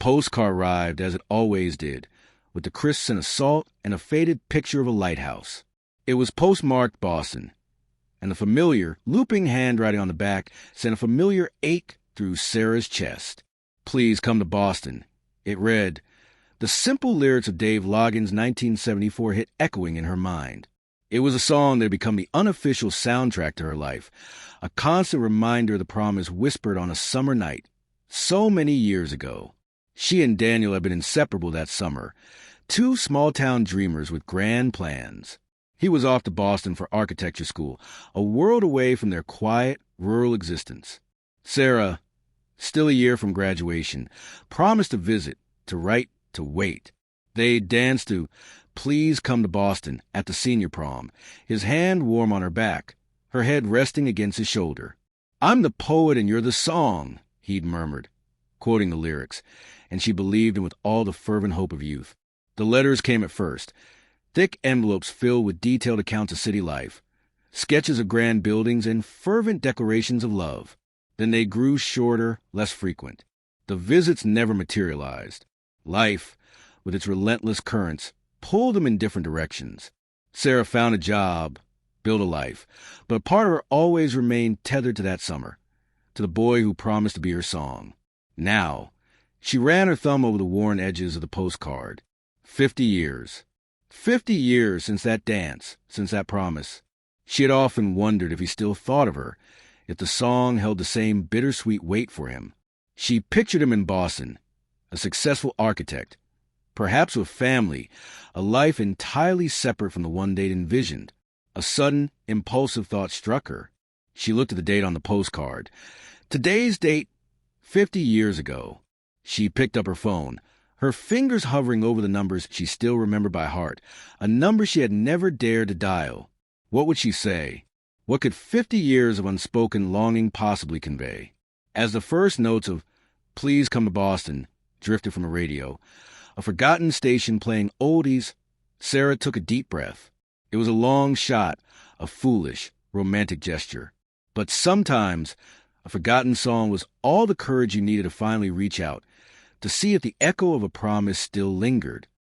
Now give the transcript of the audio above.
postcard arrived as it always did, with the crisp scent of salt and a faded picture of a lighthouse. It was postmarked Boston, and the familiar, looping handwriting on the back sent a familiar ache through Sarah's chest. "Please come to Boston." It read. The simple lyrics of Dave Loggins' 1974 hit echoing in her mind. It was a song that had become the unofficial soundtrack to her life, a constant reminder of the promise whispered on a summer night, so many years ago. She and Daniel had been inseparable that summer, two small-town dreamers with grand plans. He was off to Boston for architecture school, a world away from their quiet, rural existence. Sarah, still a year from graduation, promised to visit, to write, to wait. They danced to "Please Come to Boston" at the senior prom, his hand warm on her back, her head resting against his shoulder. "I'm the poet and you're the song," he'd murmured, quoting the lyrics, and she believed him with all the fervent hope of youth. The letters came at first, thick envelopes filled with detailed accounts of city life, sketches of grand buildings, and fervent declarations of love. Then they grew shorter, less frequent. The visits never materialized. Life, with its relentless currents, pulled them in different directions. Sarah found a job, built a life, but a part of her always remained tethered to that summer, to the boy who promised to be her song. Now, she ran her thumb over the worn edges of the postcard. 50 years. 50 years since that dance, since that promise. She had often wondered if he still thought of her, if the song held the same bittersweet weight for him. She pictured him in Boston, a successful architect, perhaps with family, a life entirely separate from the one they'd envisioned. A sudden, impulsive thought struck her. She looked at the date on the postcard. Today's date, 50 years ago. She picked up her phone, her fingers hovering over the numbers she still remembered by heart, a number she had never dared to dial. What would she say? What could 50 years of unspoken longing possibly convey? As the first notes of "Please Come to Boston" drifted from the radio, a forgotten station playing oldies, Sarah took a deep breath. It was a long shot, a foolish, romantic gesture. But sometimes a forgotten song was all the courage you needed to finally reach out, to see if the echo of a promise still lingered.